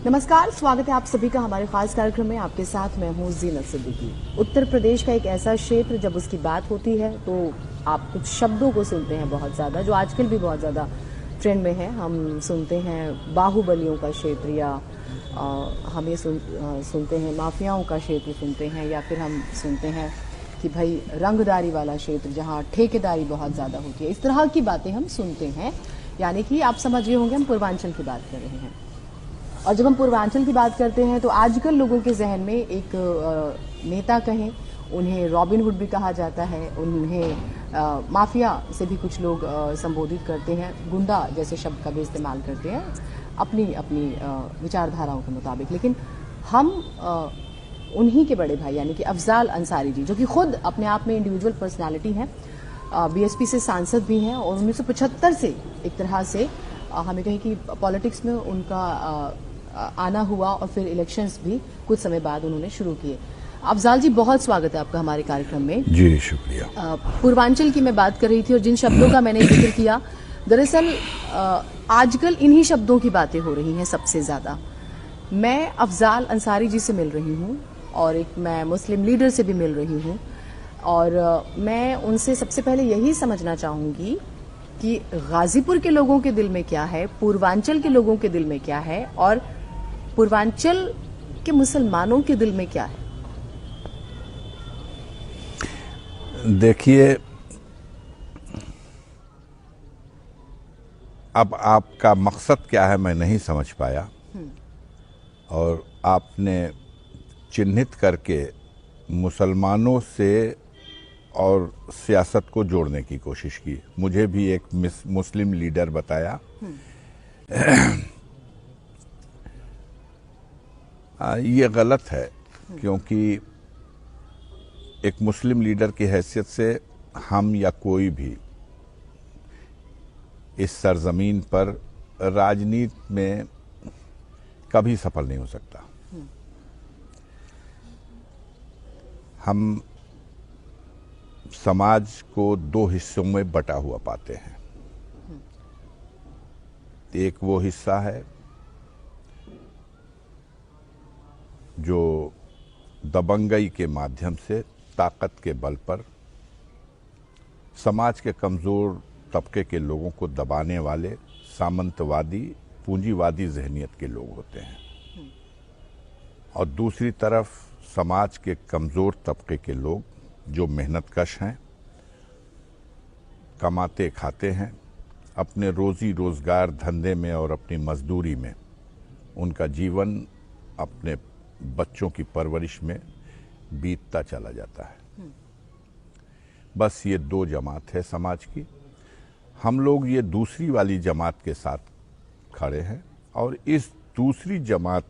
नमस्कार, स्वागत है आप सभी का हमारे खास कार्यक्रम में। आपके साथ मैं हूँ जीनत सिद्दीकी। उत्तर प्रदेश का एक ऐसा क्षेत्र जब उसकी बात होती है तो आप कुछ शब्दों को सुनते हैं बहुत ज्यादा, जो आजकल भी बहुत ज्यादा ट्रेंड में है। हम सुनते हैं बाहुबलियों का क्षेत्र, या हम ये सुनते हैं माफियाओं का क्षेत्र सुनते हैं, या फिर हम सुनते हैं कि भाई रंगदारी वाला क्षेत्र जहाँ ठेकेदारी बहुत ज्यादा होती है। इस तरह की बातें हम सुनते हैं, यानी कि आप समझ रहे होंगे हम पूर्वांचल की बात कर रहे हैं। और जब हम पूर्वांचल की बात करते हैं तो आजकल लोगों के जहन में एक नेता कहें, उन्हें रॉबिन हुड भी कहा जाता है, उन्हें माफिया से भी कुछ लोग संबोधित करते हैं, गुंडा जैसे शब्द का भी इस्तेमाल करते हैं अपनी अपनी विचारधाराओं के मुताबिक। लेकिन हम उन्हीं के बड़े भाई यानी कि अफजाल अंसारी जी, जो कि खुद अपने आप में इंडिविजुअल पर्सनालिटी हैं, बीएसपी से सांसद भी हैं और 1975 से एक तरह से हमें कहें कि पॉलिटिक्स में उनका आना हुआ और फिर इलेक्शंस भी कुछ समय बाद उन्होंने शुरू किए। अफजाल जी, बहुत स्वागत है आपका हमारे कार्यक्रम में। जी शुक्रिया। पूर्वांचल की मैं बात कर रही थी और जिन शब्दों का मैंने जिक्र किया, दरअसल आजकल इन्हीं शब्दों की बातें हो रही हैं सबसे ज्यादा। मैं अफजाल अंसारी जी से मिल रही हूँ और एक मैं मुस्लिम लीडर से भी मिल रही हूँ, और मैं उनसे सबसे पहले यही समझना चाहूंगी कि गाजीपुर के लोगों के दिल में क्या है, पूर्वांचल के लोगों के दिल में क्या है, और पूर्वांचल के मुसलमानों के दिल में क्या है। देखिए, अब आपका मकसद क्या है मैं नहीं समझ पाया, और आपने चिन्हित करके मुसलमानों से और सियासत को जोड़ने की कोशिश की। मुझे भी एक मुस्लिम लीडर बताया। ये गलत है, क्योंकि एक मुस्लिम लीडर की हैसियत से हम या कोई भी इस सरजमीन पर राजनीति में कभी सफल नहीं हो सकता। हम समाज को दो हिस्सों में बटा हुआ पाते हैं। एक वो हिस्सा है जो दबंगई के माध्यम से ताकत के बल पर समाज के कमजोर तबके के लोगों को दबाने वाले सामंतवादी पूंजीवादी जहनियत के लोग होते हैं, और दूसरी तरफ समाज के कमजोर तबके के लोग जो मेहनतकश हैं, कमाते खाते हैं, अपने रोजी रोजगार धंधे में और अपनी मजदूरी में उनका जीवन अपने बच्चों की परवरिश में बीतता चला जाता है। बस ये दो जमात है समाज की। हम लोग ये दूसरी वाली जमात के साथ खड़े हैं, और इस दूसरी जमात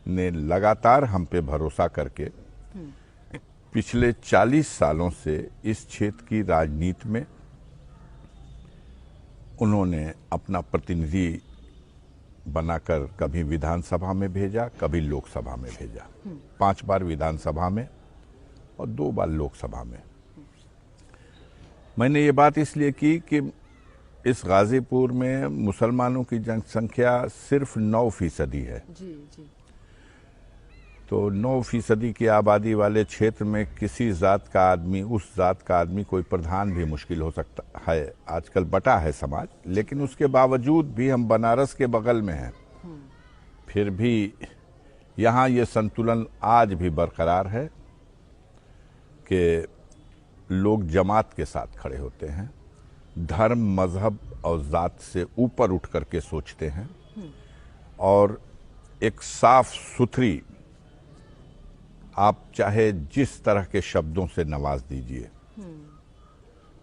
ने लगातार हम पे भरोसा करके पिछले 40 सालों से इस क्षेत्र की राजनीति में उन्होंने अपना प्रतिनिधि बनाकर कभी विधानसभा में भेजा, कभी लोकसभा में भेजा। 5 बार विधानसभा में और 2 बार लोकसभा में। मैंने ये बात इसलिए की कि इस गाजीपुर में मुसलमानों की जनसंख्या सिर्फ 9% है। जी। तो 9% की आबादी वाले क्षेत्र में किसी जात का आदमी, उस जात का आदमी कोई प्रधान भी मुश्किल हो सकता है। आजकल बटा है समाज, लेकिन उसके बावजूद भी हम बनारस के बगल में हैं, फिर भी यहाँ ये संतुलन आज भी बरकरार है कि लोग जमात के साथ खड़े होते हैं, धर्म, मजहब और जात से ऊपर उठ करके सोचते हैं, और एक साफ सुथरी, आप चाहे जिस तरह के शब्दों से नवाज दीजिए,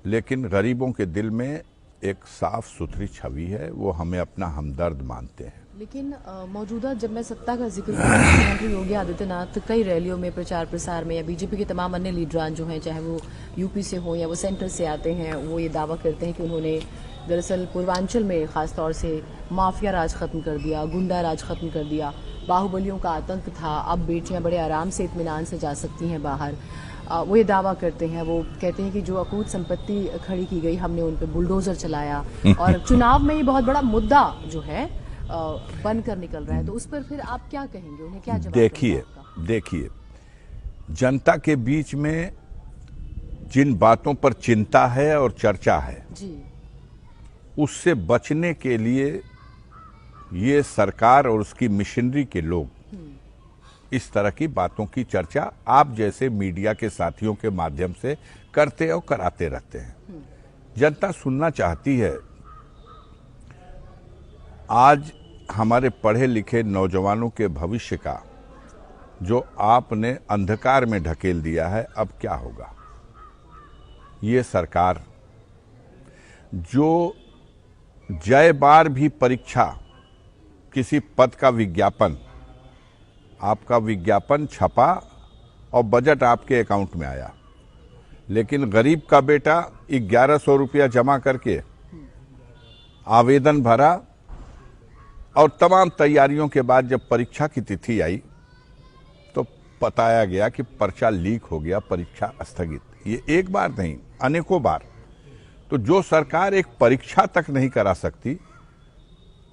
लेकिन गरीबों के दिल में एक साफ सुथरी छवि है, वो हमें अपना हमदर्द मानते हैं। लेकिन मौजूदा जब मैं सत्ता का जिक्र करूँ, मुख्यमंत्री योगी आदित्यनाथ कई रैलियों में, प्रचार प्रसार में, या बीजेपी के तमाम अन्य लीडरान जो हैं, चाहे वो यूपी से हो या वो सेंटर से आते हैं, वो ये दावा करते हैं कि उन्होंने दरअसल पूर्वांचल में खासतौर से माफिया राज खत्म कर दिया, गुंडा राज खत्म कर दिया, बाहुबलियों का आतंक था, अब बेटियां बड़े आराम से इत्मीनान से जा सकती हैं बाहर। वो ये दावा करते हैं, वो कहते हैं कि जो अकूत संपत्ति खड़ी की गई, हमने उन पर बुलडोजर चलाया। और चुनाव में ये बहुत बड़ा मुद्दा जो है बनकर निकल रहा है, तो उस पर फिर आप क्या कहेंगे, उन्हें क्या जवाब रहेगा आपका? देखिए, जनता के बीच में जिन बातों पर चिंता है और चर्चा है जी, उससे बचने के लिए ये सरकार और उसकी मिशनरी के लोग इस तरह की बातों की चर्चा आप जैसे मीडिया के साथियों के माध्यम से करते और कराते रहते हैं। जनता सुनना चाहती है। आज हमारे पढ़े लिखे नौजवानों के भविष्य का जो आपने अंधकार में ढकेल दिया है, अब क्या होगा। ये सरकार जो जय बार भी परीक्षा, किसी पद का विज्ञापन, आपका विज्ञापन छपा और बजट आपके अकाउंट में आया, लेकिन गरीब का बेटा 1100 रुपया जमा करके आवेदन भरा और तमाम तैयारियों के बाद जब परीक्षा की तिथि आई तो बताया गया कि पर्चा लीक हो गया, परीक्षा स्थगित। ये एक बार नहीं, अनेकों बार। तो जो सरकार एक परीक्षा तक नहीं करा सकती,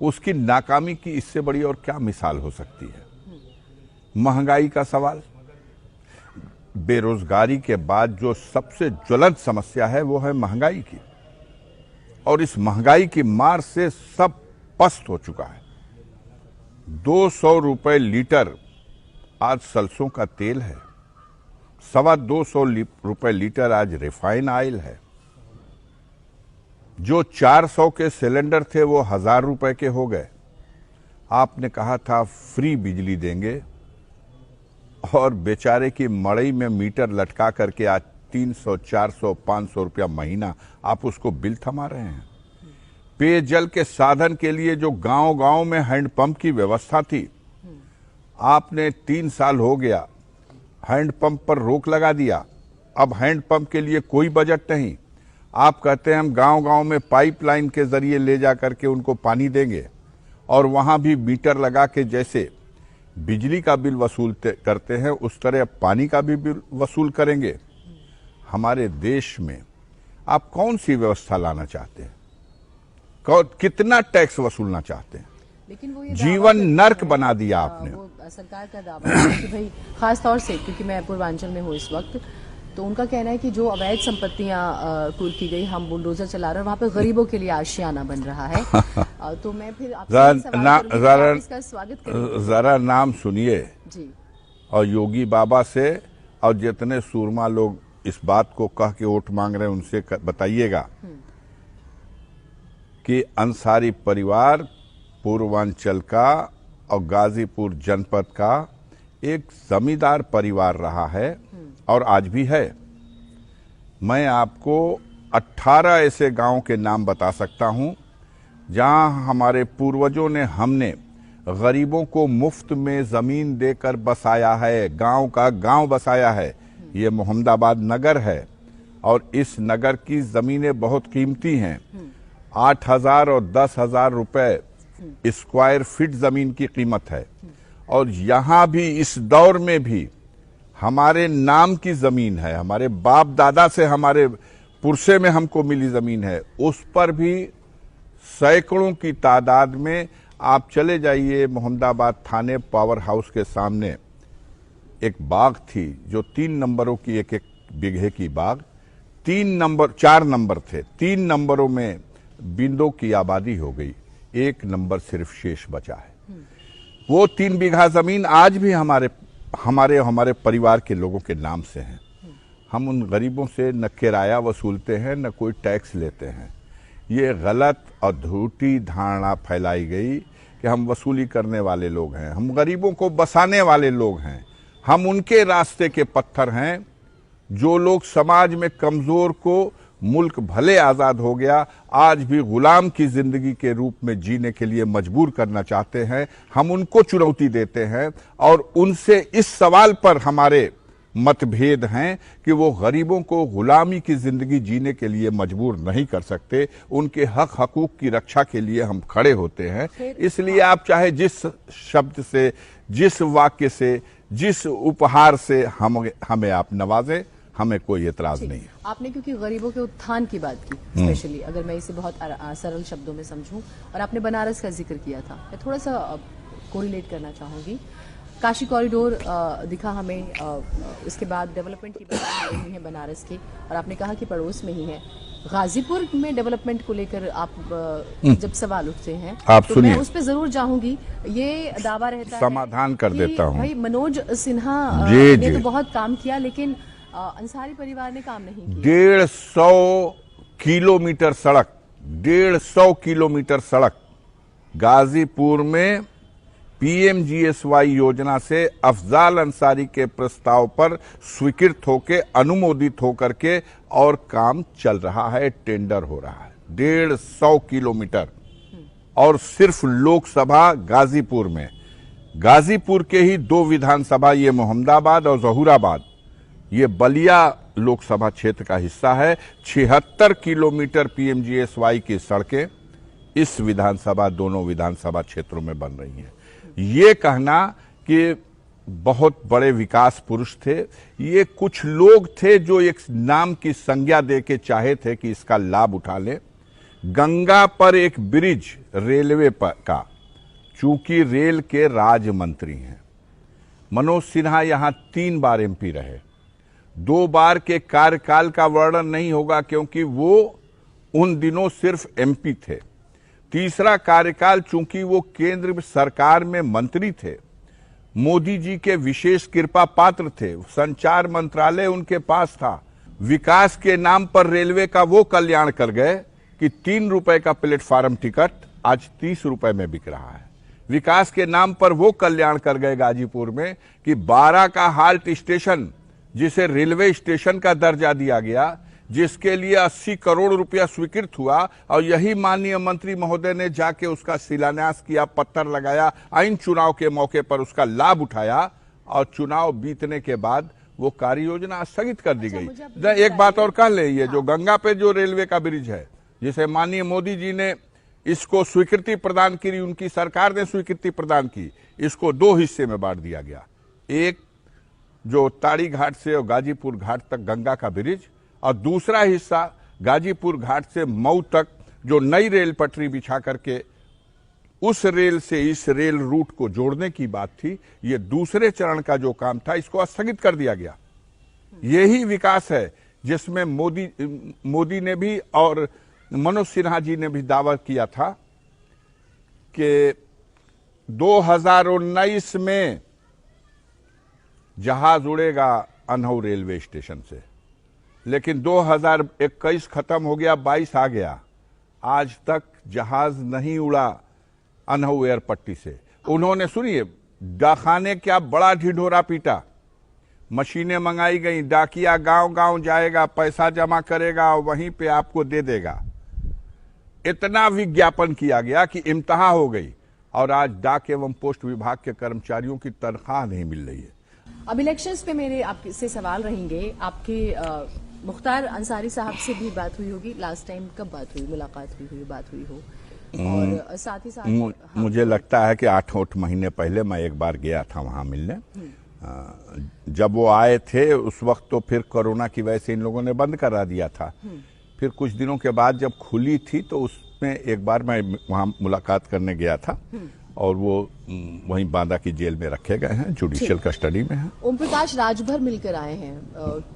उसकी नाकामी की इससे बड़ी और क्या मिसाल हो सकती है। महंगाई का सवाल, बेरोजगारी के बाद जो सबसे ज्वलंत समस्या है वो है महंगाई की, और इस महंगाई की मार से सब पस्त हो चुका है। 200 रुपए लीटर आज सरसों का तेल है, 225 रुपए लीटर आज रिफाइन ऑयल है। जो 400 के सिलेंडर थे वो 1000 रुपए के हो गए। आपने कहा था फ्री बिजली देंगे, और बेचारे की मड़ई में मीटर लटका करके आज 300, 400, 500 रुपया महीना आप उसको बिल थमा रहे हैं। पेयजल के साधन के लिए जो गांव-गांव में हैंडपंप की व्यवस्था थी, आपने 3 साल हो गया हैंडपंप पर रोक लगा दिया। अब हैंडपंप के लिए कोई बजट नहीं। आप कहते हैं हम गांव-गांव में पाइपलाइन के जरिए ले जा करके उनको पानी देंगे, और वहां भी मीटर लगा के जैसे बिजली का बिल वसूलते करते हैं उस तरह पानी का भी बिल वसूल करेंगे। हमारे देश में आप कौन सी व्यवस्था लाना चाहते हैं? कितना टैक्स वसूलना चाहते हैं? लेकिन वो ये जीवन नर्क बना दिया आपने। वो सरकार का दावा है कि भाई, खास तौर से क्योंकि मैं पूर्वांचल में हूँ इस वक्त, तो उनका कहना है कि जो अवैध संपत्तियां कुल की गई, हम बुलडोजर चला रहे हैं, वहां पे गरीबों के लिए आशियाना बन रहा है। तो मैं फिर आपका स्वागत करूंगी। जरा नाम सुनिए जी, और योगी बाबा से और जितने सूरमा लोग इस बात को कह के वोट मांग रहे हैं उनसे बताइएगा कि अंसारी परिवार पूर्वांचल का और गाजीपुर जनपद का एक जमींदार परिवार रहा है और आज भी है। मैं आपको 18 ऐसे गांव के नाम बता सकता हूं जहां हमारे पूर्वजों ने, हमने गरीबों को मुफ्त में जमीन देकर बसाया है, गांव का गांव बसाया है। ये मोहम्मदाबाद नगर है और इस नगर की जमीनें बहुत कीमती हैं। 8,000 और 10,000 रुपए स्क्वायर फीट जमीन की कीमत है, और यहां भी इस दौर में भी हमारे नाम की जमीन है, हमारे बाप दादा से, हमारे पुरसे में हमको मिली जमीन है। उस पर भी सैकड़ों की तादाद में आप चले जाइए। मोहम्मदाबाद थाने पावर हाउस के सामने एक बाग थी जो 3 नंबरों की, एक बीघे की बाग, 4 नंबर थे, 3 नंबरों में बिंदों की आबादी हो गई, 1 नंबर सिर्फ शेष बचा है। वो 3 बीघा जमीन आज भी हमारे परिवार के लोगों के नाम से है। हम उन गरीबों से न किराया वसूलते हैं न कोई टैक्स लेते हैं। ये गलत और झूठी धारणा फैलाई गई कि हम वसूली करने वाले लोग हैं, हम गरीबों को बसाने वाले लोग हैं, हम उनके रास्ते के पत्थर हैं। जो लोग समाज में कमजोर को, मुल्क भले आजाद हो गया, आज भी गुलाम की जिंदगी के रूप में जीने के लिए मजबूर करना चाहते हैं, हम उनको चुनौती देते हैं। और उनसे इस सवाल पर हमारे मतभेद हैं कि वो गरीबों को गुलामी की जिंदगी जीने के लिए मजबूर नहीं कर सकते, उनके हक हकूक की रक्षा के लिए हम खड़े होते हैं। इसलिए आप चाहे जिस शब्द से, जिस वाक्य से, जिस उपहार से हमें आप नवाजें, हमें कोई एतराज नहीं है। आपने क्योंकि गरीबों के उत्थान की बात की, स्पेशली अगर मैं इसे बहुत सरल शब्दों में समझूं, और आपने बनारस का जिक्र किया था, मैं थोड़ा सा कोरिलेट करना चाहूंगी। काशी कॉरिडोर दिखा हमें, इसके बाद डेवलपमेंट की बात हो रही है बनारस की, और आपने कहा कि पड़ोस में ही है। गाजीपुर में डेवलपमेंट को लेकर आप जब सवाल उठते हैं आप तो सुनिए, मैं उस पर जरूर जाऊंगी। ये दावा रहता समाधान है कर कि देता हूं। भाई मनोज सिन्हा जी, ने जी। तो बहुत काम किया, लेकिन अंसारी परिवार ने काम नहीं किया। 150 किलोमीटर सड़क, 150 किलोमीटर सड़क गाजीपुर में पीएमजीएसवाई योजना से अफजाल अंसारी के प्रस्ताव पर स्वीकृत होकर अनुमोदित होकर के और काम चल रहा है, टेंडर हो रहा है। 150 किलोमीटर, और सिर्फ लोकसभा गाजीपुर में, गाजीपुर के ही 2 विधानसभा, ये मोहम्मदाबाद और जहूराबाद, ये बलिया लोकसभा क्षेत्र का हिस्सा है। 76 किलोमीटर पीएमजीएसवाई की सड़कें इस विधानसभा, दोनों विधानसभा क्षेत्रों में बन रही हैं। ये कहना कि बहुत बड़े विकास पुरुष थे, ये कुछ लोग थे जो एक नाम की संज्ञा देके चाहे थे कि इसका लाभ उठा लें। गंगा पर एक ब्रिज रेलवे पर का, चूंकि रेल के राज्य मंत्री हैं, मनोज सिन्हा यहां 3 बार एमपी रहे। 2 बार के कार्यकाल का वर्णन नहीं होगा क्योंकि वो उन दिनों सिर्फ एमपी थे। तीसरा कार्यकाल, चूंकि वो केंद्र सरकार में मंत्री थे, मोदी जी के विशेष कृपा पात्र थे, संचार मंत्रालय उनके पास था, विकास के नाम पर रेलवे का वो कल्याण कर गए कि 3 रुपए का प्लेटफार्म टिकट आज 30 रुपए में बिक रहा है। विकास के नाम पर वो कल्याण कर गए गाजीपुर में कि 12 का हाल्ट स्टेशन, जिसे रेलवे स्टेशन का दर्जा दिया गया, जिसके लिए 80 करोड़ रुपया स्वीकृत हुआ, और यही माननीय मंत्री महोदय ने जाके उसका शिलान्यास किया, पत्थर लगाया, आइन चुनाव के मौके पर उसका लाभ उठाया, और चुनाव बीतने के बाद वो कार्य योजना स्थगित कर दी गई। एक बात और कह ले, ये जो गंगा पे जो रेलवे का ब्रिज है, जिसे माननीय मोदी जी ने इसको स्वीकृति प्रदान की, उनकी सरकार ने स्वीकृति प्रदान की, इसको 2 हिस्से में बांट दिया गया। एक जो ताड़ी घाट से और गाजीपुर घाट तक गंगा का ब्रिज, और दूसरा हिस्सा गाजीपुर घाट से मऊ तक जो नई रेल पटरी बिछा करके उस रेल से इस रेल रूट को जोड़ने की बात थी। ये दूसरे चरण का जो काम था, इसको स्थगित कर दिया गया। यही विकास है जिसमें मोदी ने भी और मनोज सिन्हा जी ने भी दावा किया था कि 2019 में जहाज उड़ेगा अनहू रेलवे स्टेशन से, लेकिन 2021 खत्म हो गया, 22 आ गया, आज तक जहाज नहीं उड़ा अनहू एयरपट्टी से। उन्होंने, सुनिए, डाकखाने क्या बड़ा ढिढोरा पीटा, मशीनें मंगाई गई, डाकिया गांव गांव जाएगा, पैसा जमा करेगा और वहीं पे आपको दे देगा। इतना विज्ञापन किया गया कि इम्तहा हो गई, और आज डाक एवं पोस्ट विभाग के कर्मचारियों की तनख्वाह नहीं मिल रही है। अब इलेक्शंस पे मेरे आपसे सवाल रहेंगे। आपके मुख्तार अंसारी साहब से भी बात हुई होगी, लास्ट टाइम कब बात हुई, मुलाकात हुई बात हुई हो, और साथ ही साथ मुझे लगता है कि 8 महीने पहले मैं एक बार गया था वहां मिलने। जब वो आए थे उस वक्त तो फिर कोरोना की वजह से इन लोगों ने बंद करा दिया था। फिर कुछ दिनों के बाद जब खुली थी तो उसमें एक बार मैं वहां मुलाकात करने गया था, और वो वहीं बांदा की जेल में रखे गए हैं, जुडिशियल कस्टडी में हैं। ओम प्रकाश राजभर मिलकर आए हैं,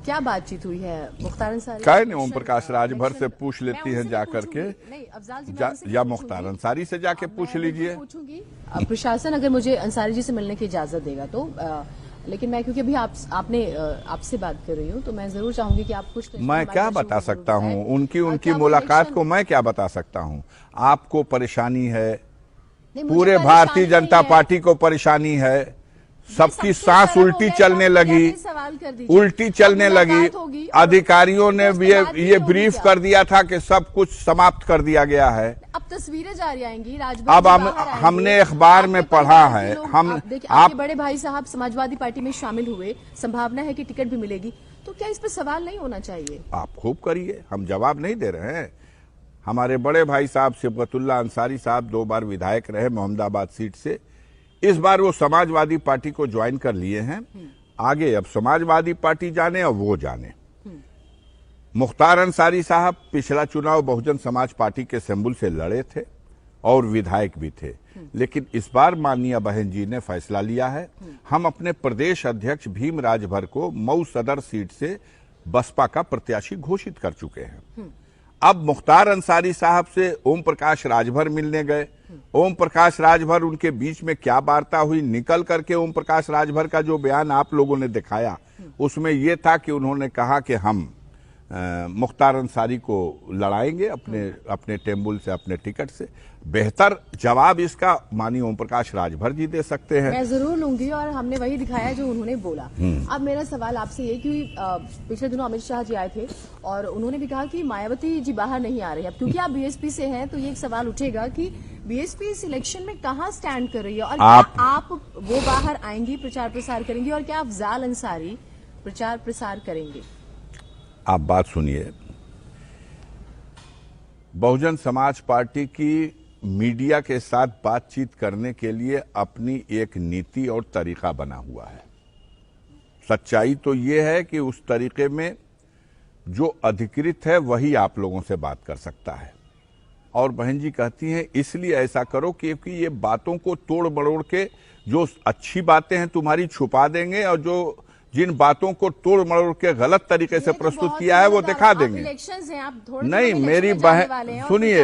क्या बातचीत हुई है मुख्तार अंसारी? क्या नहीं, ओम प्रकाश राजभर से पूछ लेती हैं जाकर के, या मुख्तार अंसारी से जाके पूछ लीजिए। पूछूंगी प्रशासन अगर मुझे अंसारी जी से मिलने की इजाजत देगा तो, लेकिन मैं क्योंकि अभी आपसे बात कर रही हूँ तो मैं जरूर चाहूंगी कि आप कुछ मैं क्या बता सकता हूँ, उनकी मुलाकात को मैं क्या बता सकता हूँ। आपको परेशानी है, पूरे भारतीय जनता पार्टी को परेशानी है, सबकी सांस उल्टी चलने लगी, उल्टी चलने लगी। अधिकारियों ने ये ब्रीफ कर दिया था कि सब कुछ समाप्त कर दिया गया है। अब तस्वीरें जारी आएंगी, अब हमने अखबार में पढ़ा है। आपके बड़े भाई साहब समाजवादी पार्टी में शामिल हुए, संभावना है कि टिकट भी मिलेगी, तो क्या इस पर सवाल नहीं होना चाहिए? आप खूब करिए, हम जवाब नहीं दे रहे हैं। हमारे बड़े भाई साहब सिबगतुल्ला अंसारी साहब 2 बार विधायक रहे मोहम्मदाबाद सीट से, इस बार वो समाजवादी पार्टी को ज्वाइन कर लिए हैं। आगे अब समाजवादी पार्टी जाने और वो जाने। मुख्तार अंसारी साहब पिछला चुनाव बहुजन समाज पार्टी के सिंबल से लड़े थे और विधायक भी थे, लेकिन इस बार माननीय बहन जी ने फैसला लिया है। हम अपने प्रदेश अध्यक्ष भीम राजभर को मऊ सदर सीट से बसपा का प्रत्याशी घोषित कर चुके हैं। अब मुख्तार अंसारी साहब से ओम प्रकाश राजभर मिलने गए। ओम प्रकाश राजभर, उनके बीच में क्या वार्ता हुई, निकल करके ओम प्रकाश राजभर का जो बयान आप लोगों ने दिखाया उसमें यह था कि उन्होंने कहा कि हम मुख्तार अंसारी को लड़ाएंगे अपने टेम्बुल से, अपने टिकट से। बेहतर जवाब इसका माननीय ओम प्रकाश राजभर जी दे सकते हैं। मैं जरूर लूंगी और हमने वही दिखाया जो उन्होंने बोला। अब मेरा सवाल आपसे ये कि पिछले दिनों अमित शाह जी आए थे और उन्होंने भी कहा कि मायावती जी बाहर नहीं आ रही है। अब क्योंकि आप बीएसपी से हैं तो ये एक सवाल उठेगा कि बीएसपी इस इलेक्शन में कहाँ स्टैंड कर रही है और क्या आप वो बाहर आएंगी, प्रचार प्रसार करेंगी और क्या अफजाल अंसारी प्रचार प्रसार करेंगे? आप बात सुनिए, बहुजन समाज पार्टी की मीडिया के साथ बातचीत करने के लिए अपनी एक नीति और तरीका बना हुआ है। सच्चाई तो ये है कि उस तरीके में जो अधिकृत है वही आप लोगों से बात कर सकता है। और बहन जी कहती हैं इसलिए ऐसा करो क्योंकि ये बातों को तोड़ मरोड़ के जो अच्छी बातें हैं तुम्हारी छुपा देंगे और जो जिन बातों को तोड़ मरोड़ के गलत तरीके से प्रस्तुत किया है वो दिखा देंगे। नहीं मेरी बहन सुनिए,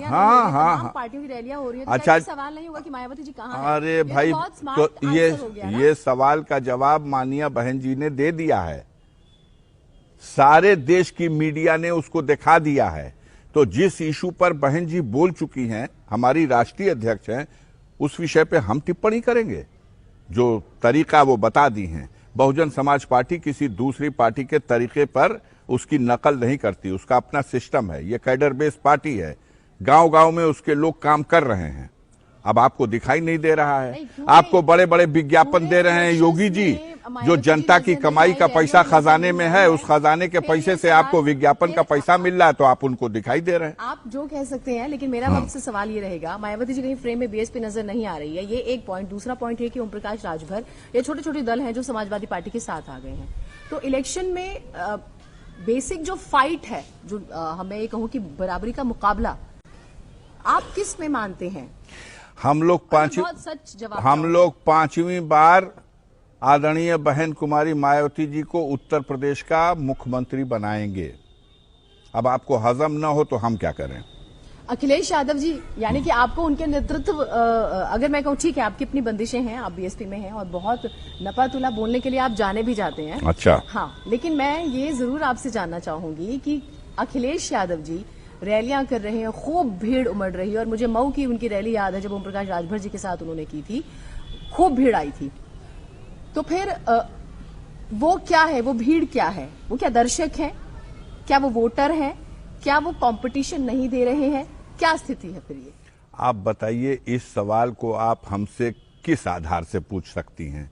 हाँ हाँ पार्टियों की रैलियां हो रही है तो अच्छा सवाल नहीं होगा कि मायावती जी कहाँ हैं? अरे भाई तो ये सवाल का जवाब माननीय बहन जी ने दे दिया है। सारे देश की मीडिया ने उसको दिखा दिया है। तो जिस इशू पर बहन जी बोल चुकी हैं, हमारी राष्ट्रीय अध्यक्ष हैं, उस विषय पे हम टिप्पणी करेंगे। जो तरीका वो बता दी हैं, बहुजन समाज पार्टी किसी दूसरी पार्टी के तरीके पर उसकी नकल नहीं करती, उसका अपना सिस्टम है। ये कैडर बेस पार्टी है, गांव-गांव में उसके लोग काम कर रहे हैं। अब आपको दिखाई नहीं दे रहा है, आपको बड़े बड़े विज्ञापन दे रहे हैं योगी जी। जो जनता की कमाई का पैसा खजाने में है, उस खजाने के पैसे से आपको विज्ञापन का पैसा मिल रहा है तो आप उनको दिखाई दे रहे हैं। आप जो कह सकते हैं, लेकिन मेरा वक्त से सवाल ये रहेगा, मायावती जी कहीं फ्रेम में बीएसपी नजर नहीं आ रही है, ये एक पॉइंट। दूसरा पॉइंट है कि ओम प्रकाश राजभर, ये छोटे छोटे दल हैं जो समाजवादी पार्टी के साथ आ गए हैं। तो इलेक्शन में बेसिक जो फाइट है, जो हमें ये कहूं कि बराबरी का मुकाबला, आप किस में मानते हैं? हम लोग पांचवी बार आदरणीय बहन कुमारी मायावती जी को उत्तर प्रदेश का मुख्यमंत्री बनाएंगे। अब आपको हजम न हो तो हम क्या करें? अखिलेश यादव जी, यानी कि आपको उनके नेतृत्व, अगर मैं कहूँ ठीक है आपकी अपनी बंदिशें हैं, आप बीएसपी में हैं और बहुत नपा-तुला बोलने के लिए आप जाने भी जाते हैं। अच्छा, हाँ, लेकिन मैं ये जरूर आपसे जानना चाहूंगी कि अखिलेश यादव जी रैलियां कर रहे हैं, खूब भीड़ उमड़ रही है और मुझे मऊ की उनकी रैली याद है जब ओम प्रकाश राजभर जी के साथ उन्होंने की थी, खूब भीड़ आई थी। तो फिर वो क्या है, वो भीड़ क्या है? वो क्या दर्शक हैं? क्या वो वोटर हैं? क्या वो कंपटीशन नहीं दे रहे हैं? क्या स्थिति है फिर ये? आप बताइए, इस सवाल को आप हमसे किस आधार से पूछ सकती हैं?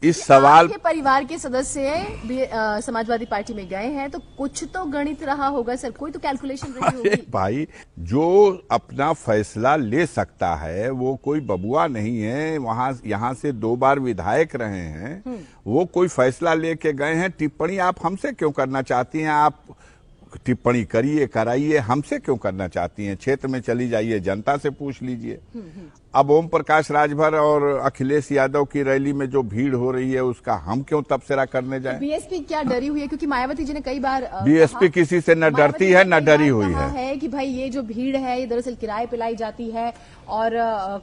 इस सवाल के परिवार के सदस्य समाजवादी पार्टी में गए हैं तो कुछ तो गणित रहा होगा सर, कोई तो कैलकुलेशन रही होगी। भाई, जो अपना फैसला ले सकता है वो कोई बबुआ नहीं है। यहाँ से 2 बार विधायक रहे हैं, वो कोई फैसला लेके गए हैं। टिप्पणी आप हमसे क्यों करना चाहती हैं? आप टिप्पणी करिए, कराइए, हमसे क्यों करना चाहती हैं? क्षेत्र में चली जाइए, जनता से पूछ लीजिए। अब ओम प्रकाश राजभर और अखिलेश यादव की रैली में जो भीड़ हो रही है उसका हम क्यों तबसरा करने जाएं? बीएसपी क्या डरी हुई है? क्योंकि मायावती जी ने कई बार बीएसपी किसी से न डरती है न डरी हुई है कि भाई ये जो भीड़ है ये दरअसल किराए पे लाई जाती है और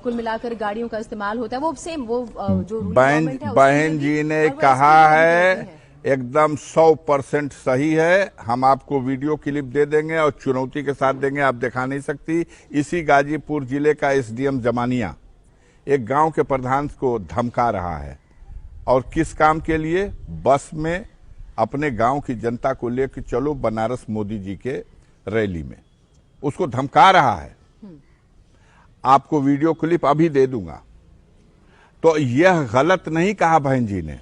कुल मिलाकर गाड़ियों का इस्तेमाल होता है। वो सेम वो जो बहन जी ने कहा है एकदम 100% सही है। हम आपको वीडियो क्लिप दे देंगे और चुनौती के साथ देंगे, आप दिखा नहीं सकती। इसी गाजीपुर जिले का एसडीएम जमानिया एक गांव के प्रधान को धमका रहा है, और किस काम के लिए? बस में अपने गांव की जनता को लेकर चलो बनारस मोदी जी के रैली में, उसको धमका रहा है। आपको वीडियो क्लिप अभी दे दूंगा। तो यह गलत नहीं कहा बहन जी ने।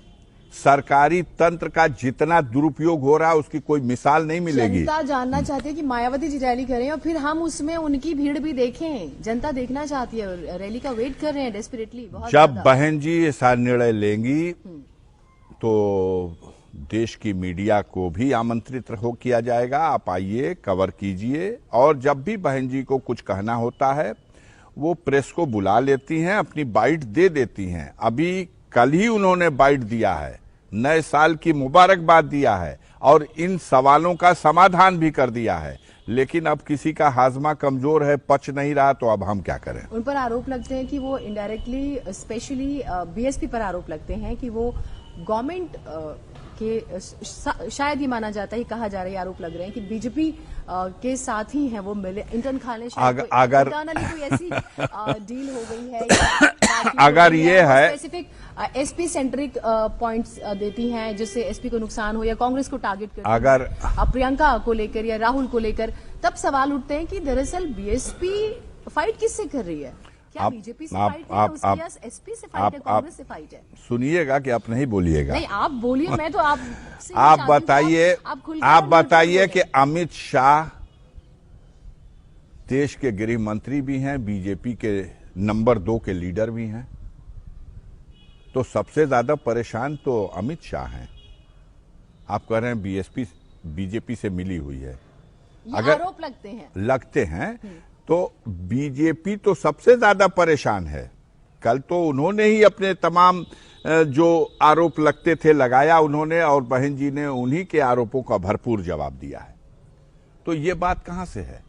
सरकारी तंत्र का जितना दुरुपयोग हो रहा है उसकी कोई मिसाल नहीं मिलेगी। जनता जानना चाहती है कि मायावती जी रैली करें और फिर हम उसमें उनकी भीड़ भी देखें। जनता देखना चाहती है, रैली का वेट कर रहे हैं डेस्परेटली। जब बहन जी ऐसा निर्णय लेंगी तो देश की मीडिया को भी आमंत्रित हो किया जाएगा। आप आइए, कवर कीजिए, और जब भी बहन जी को कुछ कहना होता है वो प्रेस को बुला लेती हैं, अपनी बाइट दे देती हैं। अभी कल ही उन्होंने बाइट दिया है, नए साल की मुबारकबाद दिया है और इन सवालों का समाधान भी कर दिया है। लेकिन अब किसी का हाजमा कमजोर है, पच नहीं रहा, तो अब हम क्या करें। उन पर आरोप लगते हैं कि वो इनडायरेक्टली, स्पेशली बीएसपी पर आरोप लगते हैं कि वो गवर्नमेंट के शायद ये माना जाता है, कहा जा रहा है, आरोप लग रहे हैं कि बीजेपी के साथ ही हैं वो मिले इंटर्न खाने, अगर कोई ऐसी डील हो गई है अगर ये है स्पेसिफिक एसपी सेंट्रिक पॉइंट्स देती हैं जिससे एसपी को नुकसान हो या कांग्रेस को टारगेट करती है, अगर प्रियंका को लेकर या राहुल को लेकर, तब सवाल उठते हैं कि दरअसल बीएसपी फाइट किससे कर रही है? क्या बीजेपी से फाइट है या एसपी से फाइट है, कांग्रेस से फाइट है? सुनिएगा कि आप नहीं बोलिएगा। नहीं, आप बोलिए, मैं तो आप बताइए कि अमित शाह देश के गृह मंत्री भी हैं, बीजेपी के नंबर 2 के लीडर भी हैं, तो सबसे ज्यादा परेशान तो अमित शाह हैं। आप कह रहे हैं बीजेपी से मिली हुई है, अगर आरोप लगते हैं तो बीजेपी तो सबसे ज्यादा परेशान है। कल तो उन्होंने ही अपने तमाम जो आरोप लगते थे लगाया उन्होंने, और बहन जी ने उन्हीं के आरोपों का भरपूर जवाब दिया है। तो ये बात कहां से है,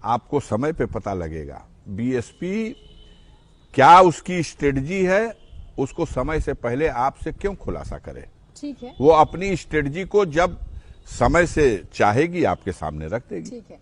आपको समय पे पता लगेगा। बीएसपी क्या उसकी स्ट्रेटजी है, उसको समय से पहले आपसे क्यों खुलासा करे। ठीक है, वो अपनी स्ट्रेटजी को जब समय से चाहेगी आपके सामने रख देगी। ठीक है।